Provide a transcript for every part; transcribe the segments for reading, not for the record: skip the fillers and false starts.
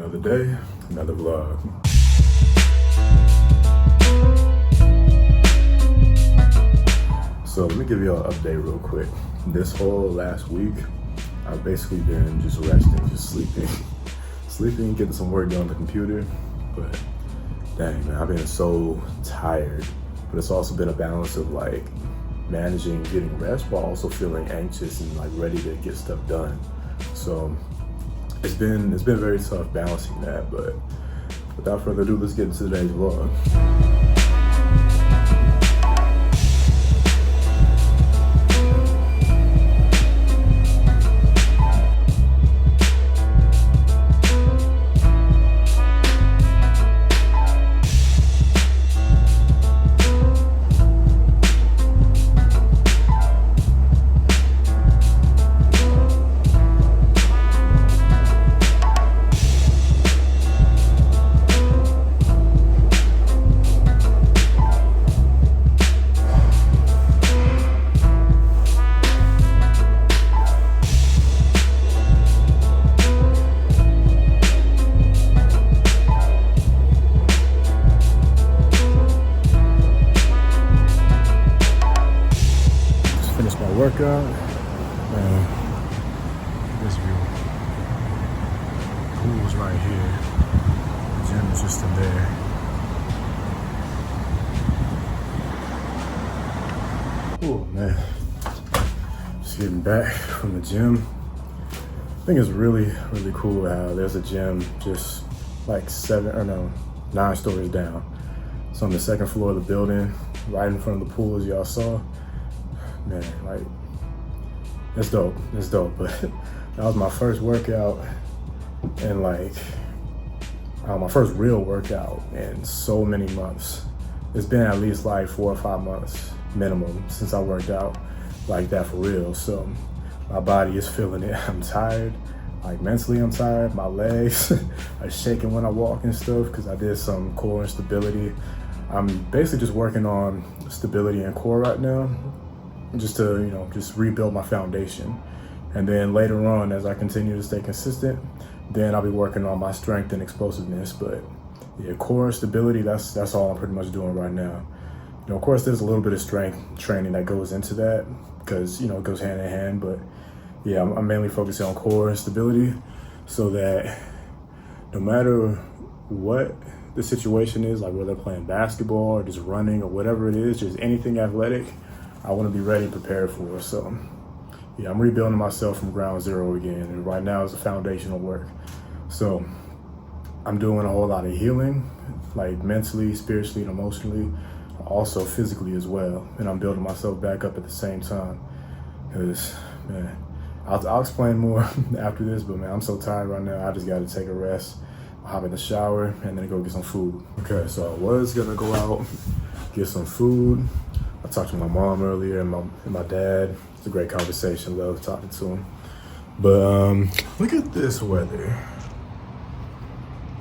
Another day, another vlog. So let me give you all an update real quick. This whole last week, I've basically been just resting, just sleeping, getting some work done on the computer. But dang man, I've been so tired. But it's also been a balance of like managing getting rest while also feeling anxious and like ready to get stuff done. So it's been very tough balancing that, but without further ado, let's get into today's vlog. Workout, man, this view. Pool's right here. The gym is just in there. Oh man, just getting back from the gym. I think it's really cool how there's a gym just like 9 stories down. It's on the second floor of the building, right in front of the pool as y'all saw. Man, like, it's dope, but that was my first workout and like, my first real workout in so many months. It's been at least like 4 or 5 months minimum since I worked out like that for real. So my body is feeling it. I'm tired, like mentally I'm tired. My legs are shaking when I walk and stuff because I did some core instability. I'm basically just working on stability and core right now, just to, just rebuild my foundation. And then later on, as I continue to stay consistent, then I'll be working on my strength and explosiveness. But yeah, core stability, that's all I'm pretty much doing right now. Of course, there's a little bit of strength training that goes into that because, it goes hand in hand. But yeah, I'm mainly focusing on core stability so that no matter what the situation is, like whether playing basketball or just running or whatever it is, just anything athletic, I want to be ready and prepared for. So yeah, I'm rebuilding myself from ground zero again. And right now is the foundational work. So I'm doing a whole lot of healing, like mentally, spiritually, and emotionally, also physically as well. And I'm building myself back up at the same time. Because, man, I'll explain more after this, but man, I'm so tired right now. I just got to take a rest, hop in the shower, and then go get some food. Okay, so I was gonna go out, get some food. I talked to my mom earlier and my dad. It's a great conversation. Love talking to him. But look at this weather.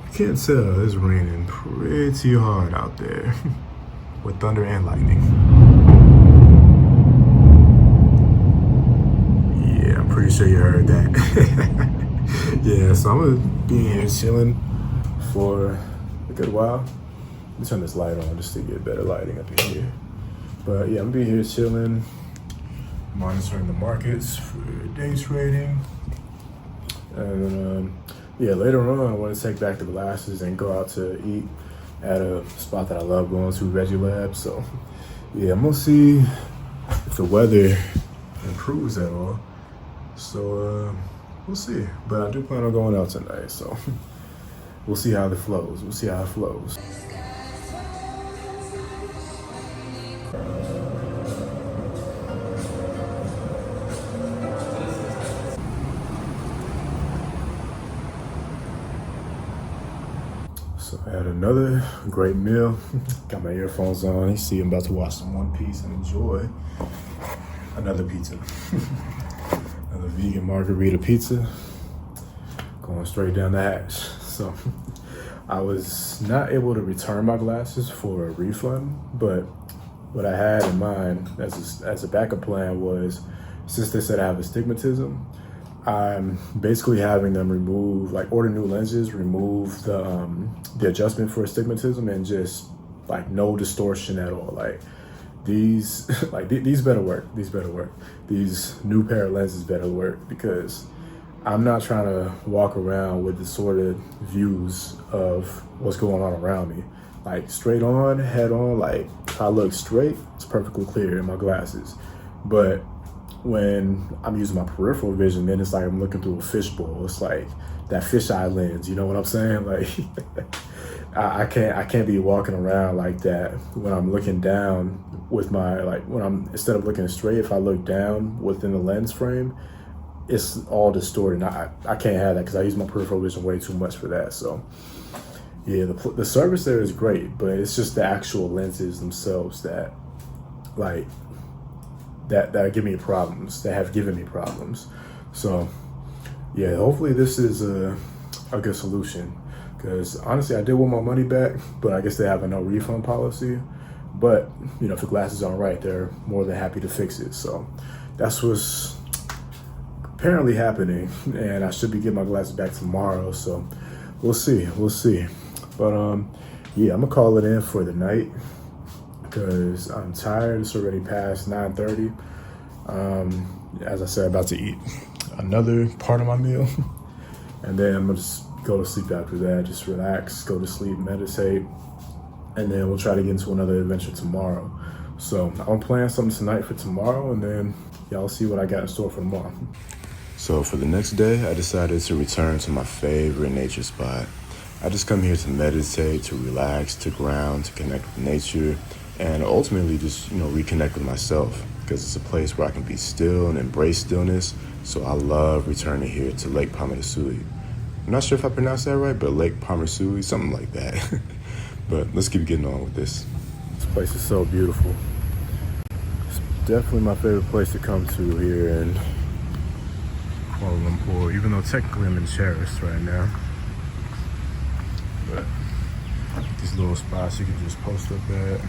You can't tell, it's raining pretty hard out there with thunder and lightning. Yeah, I'm pretty sure you heard that. Yeah, so I'm gonna be here chilling for a good while. Let me turn this light on just to get better lighting up in here. But yeah, I'm gonna be here chilling, monitoring the markets for day trading. And yeah, later on, I want to take back the glasses and go out to eat at a spot that I love going to, Veggie Lab. So yeah, I'm gonna see if the weather improves at all. So we'll see. But I do plan on going out tonight, so we'll see how it flows. So I had another great meal. Got my earphones on. You see I'm about to watch some One Piece and enjoy another pizza. Another vegan margarita pizza. Going straight down the hatch. So I was not able to return my glasses for a refund, but what I had in mind as a backup plan was, since they said I have astigmatism, I'm basically having them order new lenses, remove the adjustment for astigmatism, and just like no distortion at all. Like these, these better work. These better work. These new pair of lenses better work, because I'm not trying to walk around with distorted views of what's going on around me. Like straight on, head on, like if I look straight, it's perfectly clear in my glasses. But when I'm using my peripheral vision, then it's like I'm looking through a fishbowl. It's like that fisheye lens, you know what I'm saying? Like I can't be walking around like that when I'm looking down with my, like when I'm, instead of looking straight, if I look down within the lens frame, it's all distorted. I can't have that because I use my peripheral vision way too much for that. So yeah, the service there is great, but it's just the actual lenses themselves that like that give me problems, that have given me problems. So yeah, hopefully this is a good solution, because honestly I did want my money back, but I guess they have a no refund policy. But you know, if the glasses aren't right, they're more than happy to fix it. So that's what's apparently happening, and I should be getting my glasses back tomorrow. So we'll see. But yeah, I'm gonna call it in for the night because I'm tired. It's already past 9:30. As I said, about to eat another part of my meal, and then I'm gonna just go to sleep after that. Just relax, go to sleep, meditate, and then we'll try to get into another adventure tomorrow. So I'm planning something tonight for tomorrow, and then y'all see what I got in store for tomorrow. So for the next day, I decided to return to my favorite nature spot. I just come here to meditate, to relax, to ground, to connect with nature, and ultimately just, reconnect with myself, because it's a place where I can be still and embrace stillness. So I love returning here to Lake Pamatisui. I'm not sure if I pronounced that right, but Lake Pamatisui, something like that. But let's keep getting on with this. This place is so beautiful. It's definitely my favorite place to come to here in Kuala Lumpur, even though technically I'm in Cheris right now. But these little spots you can just post up at,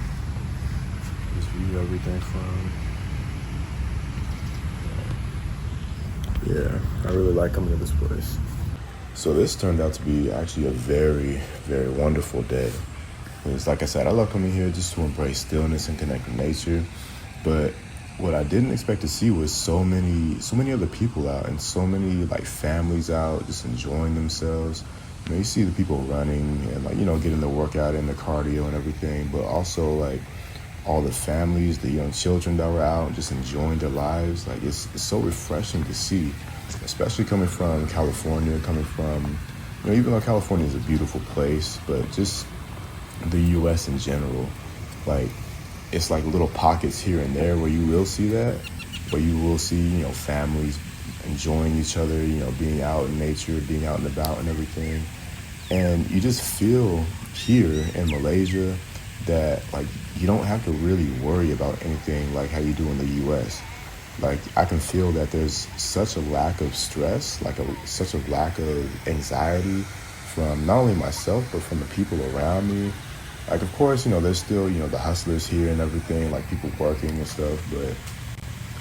just view everything from. Yeah, I really like coming to this place. So this turned out to be actually a very, very wonderful day. Because like I said, I love coming here just to embrace stillness and connect with nature. But what I didn't expect to see was so many other people out, and so many like families out just enjoying themselves. You see the people running and getting the workout and the cardio and everything, but also like all the families, the young children that were out just enjoying their lives. Like it's so refreshing to see, especially coming from California, even though California is a beautiful place, but just the US in general, like it's like little pockets here and there where you will see that, where you will see, families enjoying each other, being out in nature, being out and about and everything. And you just feel here in Malaysia that like you don't have to really worry about anything like how you do in the US. Like I can feel that there's such a lack of stress, such a lack of anxiety from not only myself, but from the people around me. Like, of course, there's still, the hustlers here and everything, like people working and stuff, but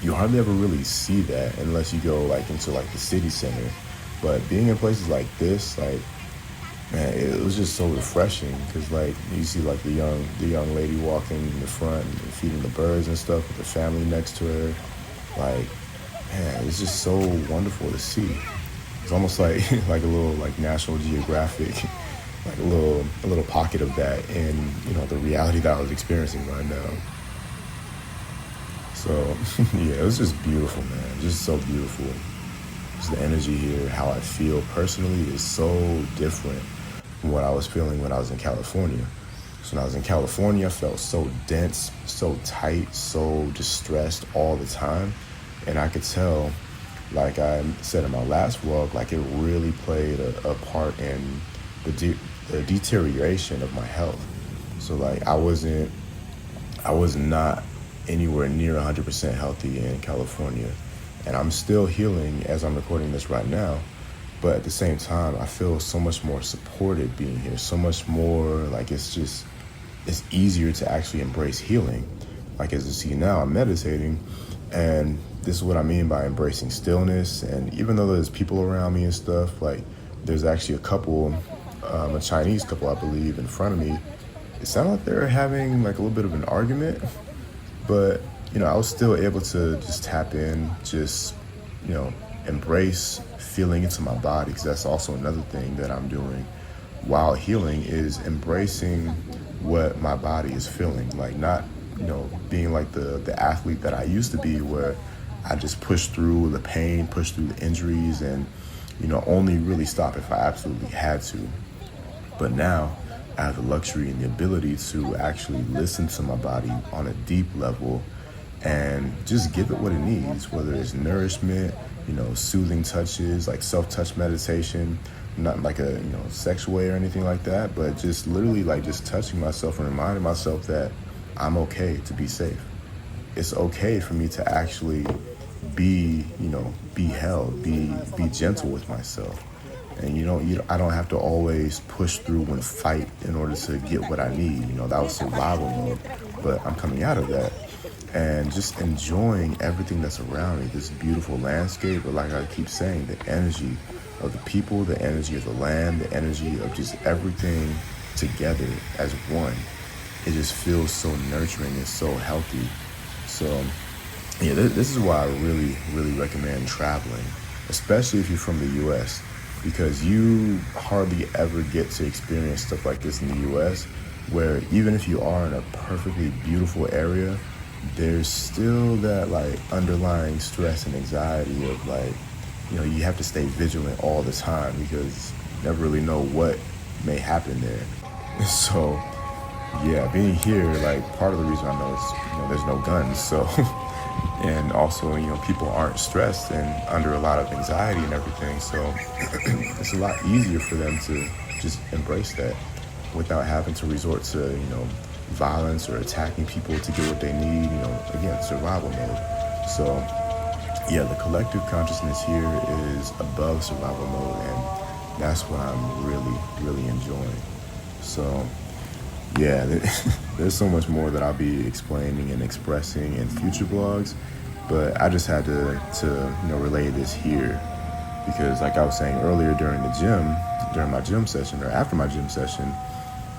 you hardly ever really see that unless you go into the city center. But being in places like this, man, it was just so refreshing, because you see the young lady walking in the front and feeding the birds and stuff with the family next to her. Man, it's just so wonderful to see. It's almost like a little National Geographic, a little pocket of that in the reality that I was experiencing right now. So yeah, it was just beautiful, man. Just so beautiful. Just the energy here, how I feel personally is so different from what I was feeling when I was in California. So when I was in California, I felt so dense, so tight, so distressed all the time. And I could tell, like I said in my last vlog, it really played a part in the deterioration of my health. So I was not anywhere near 100% healthy in California. And I'm still healing as I'm recording this right now. But at the same time, I feel so much more supported being here, so much more it's easier to actually embrace healing. As you see now, I'm meditating, and this is what I mean by embracing stillness. And even though there's people around me and stuff, like there's actually a couple, a Chinese couple, I believe, in front of me. It sounded like they were having like a little bit of an argument, but I was still able to just tap in, just, embrace feeling into my body, because that's also another thing that I'm doing while healing, is embracing what my body is feeling. Like not, being like the athlete that I used to be, where I just push through the pain, push through the injuries, and, only really stop if I absolutely had to. But now I have the luxury and the ability to actually listen to my body on a deep level and just give it what it needs, whether it's nourishment, soothing touches, like self-touch meditation, not like a, sex way or anything like that, but just literally like just touching myself and reminding myself that I'm okay to be safe. It's okay for me to actually be, be held, be gentle with myself. And I don't have to always push through and fight in order to get what I need. That was survival mode, but I'm coming out of that and just enjoying everything that's around me, this beautiful landscape. But like I keep saying, the energy of the people, the energy of the land, the energy of just everything together as one. It just feels so nurturing and so healthy. So yeah, this is why I really, really recommend traveling, especially if you're from the US, because you hardly ever get to experience stuff like this in the US, where even if you are in a perfectly beautiful area, there's still that like underlying stress and anxiety of like, you have to stay vigilant all the time because you never really know what may happen there. So yeah, being here, like part of the reason I know is, there's no guns. So, and also, people aren't stressed and under a lot of anxiety and everything. So it's a lot easier for them to just embrace that without having to resort to, violence or attacking people to get what they need, again, survival mode. So yeah, the collective consciousness here is above survival mode, and that's what I'm really, really enjoying. So yeah, there's so much more that I'll be explaining and expressing in future vlogs, but I just had to relay this here because, like I was saying earlier, during my gym session or after my gym session,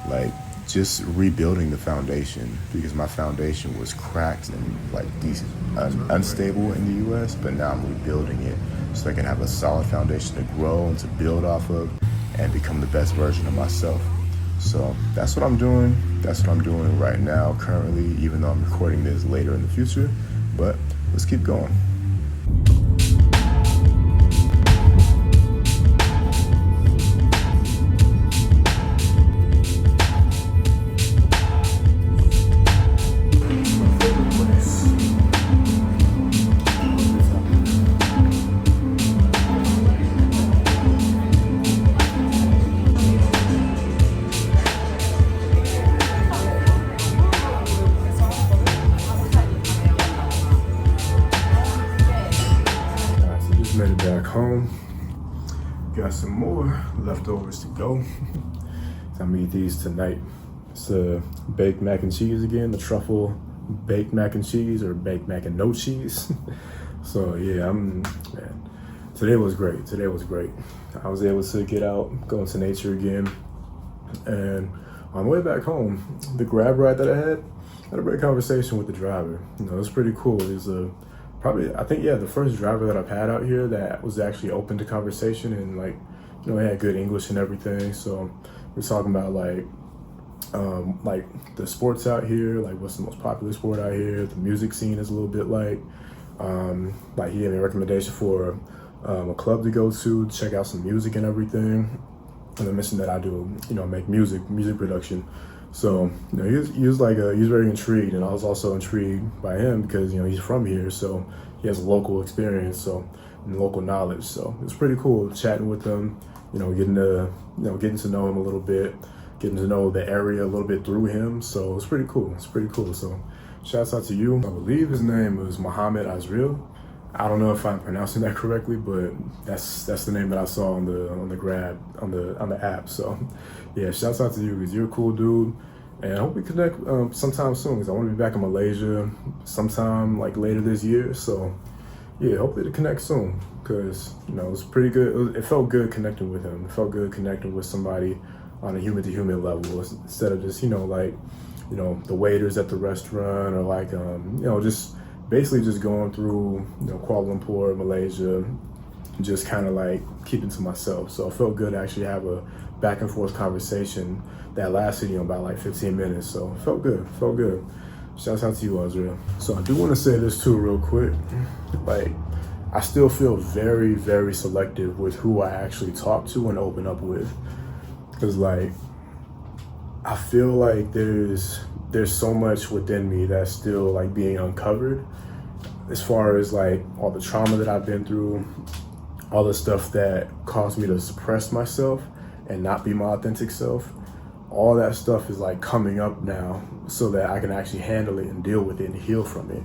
like just rebuilding the foundation, because my foundation was cracked and like unstable in the US, but now I'm rebuilding it so I can have a solid foundation to grow and to build off of and become the best version of myself. So that's what I'm doing. That's what I'm doing right now, currently, even though I'm recording this later in the future. But let's keep going. Made it back home. Got some more leftovers to go. I'm gonna eat these tonight. It's the baked mac and cheese again, the truffle baked mac and cheese, or baked mac and no cheese. So yeah, man, today was great. Today was great. I was able to get out, go into nature again, and on the way back home, the Grab ride that I had a great conversation with the driver. It was pretty cool. He's the first driver that I've had out here that was actually open to conversation and he had good English and everything. So we're talking about like the sports out here, like what's the most popular sport out here, the music scene is a little bit like he gave me a recommendation for a club to go to check out some music and everything. And I mentioned that I do, make music production. So, he was very intrigued, and I was also intrigued by him because, he's from here, so he has local experience, and local knowledge. So it's pretty cool chatting with him, getting to know him a little bit, getting to know the area a little bit through him. So it's pretty cool. So shouts out to you. I believe his name was Muhammad Azril. I don't know if I'm pronouncing that correctly, but that's the name that I saw on the Grab on the app. So yeah, shouts out to you because you're a cool dude, and I hope we connect sometime soon because I want to be back in Malaysia sometime like later this year. So yeah, hopefully to connect soon, because you know, it was pretty good. It felt good connecting with him. It felt good connecting with somebody on a human to human level, instead of just, you know, like, you know, the waiters at the restaurant, or like, you know, just basically just going through, you know, Kuala Lumpur, Malaysia, just kind of like keeping to myself. So it felt good to actually have a back and forth conversation that lasted, you know, about like 15 minutes. So it felt good, felt good. Shouts out to you, Azrael. So I do want to say this too real quick. Like, I still feel very, very selective with who I actually talk to and open up with. Cause like, I feel like there's so much within me that's still like being uncovered, as far as like all the trauma that I've been through, all the stuff that caused me to suppress myself and not be my authentic self. All that stuff is like coming up now so that I can actually handle it and deal with it and heal from it.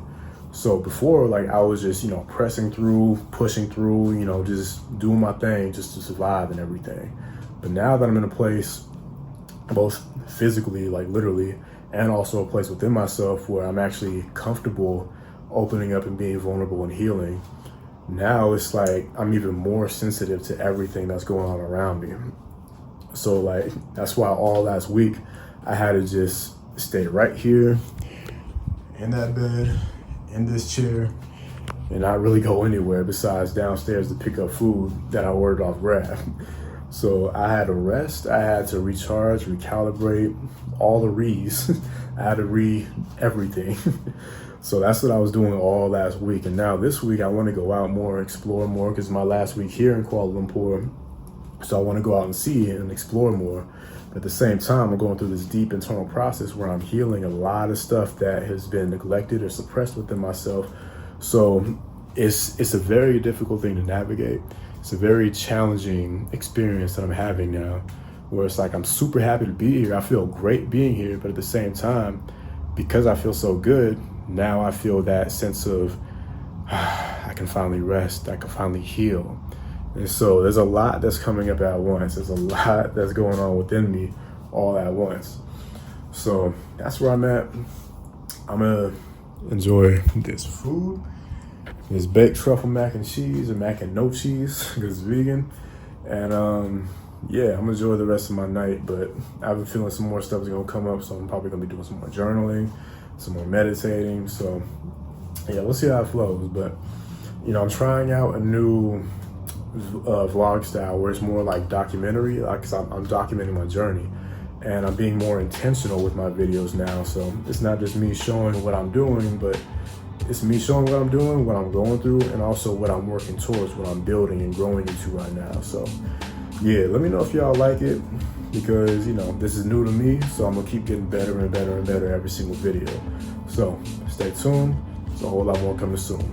So before, like, I was just, you know, pressing through, pushing through, you know, just doing my thing just to survive and everything. But now that I'm in a place, both physically, like literally, and also a place within myself where I'm actually comfortable opening up and being vulnerable and healing, now it's like I'm even more sensitive to everything that's going on around me. So like, that's why all last week I had to just stay right here in that bed, in this chair, and not really go anywhere besides downstairs to pick up food that I ordered off Grab. So I had to rest, I had to recharge, recalibrate, all the re's. I had to everything. So that's what I was doing all last week. And now this week I want to go out more, explore more, because my last week here in Kuala Lumpur. So I want to go out and see and explore more. But at the same time, I'm going through this deep internal process where I'm healing a lot of stuff that has been neglected or suppressed within myself. So it's a very difficult thing to navigate. It's a very challenging experience that I'm having now, where it's like I'm super happy to be here. I feel great being here, but at the same time, because I feel so good, now I feel that sense of I can finally rest, I can finally heal. And so there's a lot that's coming up at once. There's a lot that's going on within me all at once. So that's where I'm at. I'm gonna enjoy this food, this baked truffle mac and cheese, or mac and no cheese, because it's vegan. And yeah, I'm gonna enjoy the rest of my night, but I have a feeling some more stuff is gonna come up, so I'm probably gonna be doing some more journaling, some more meditating. So yeah, we'll see how it flows. But you know, I'm trying out a new vlog style where it's more like documentary, like, 'cause I'm documenting my journey, and I'm being more intentional with my videos now. So it's not just me showing what I'm doing, but it's me showing what I'm doing, what I'm going through, and also what I'm working towards, what I'm building and growing into right now. So yeah, let me know if y'all like it, because you know, this is new to me, so I'm gonna keep getting better and better and better every single video. So stay tuned, there's a whole lot more coming soon.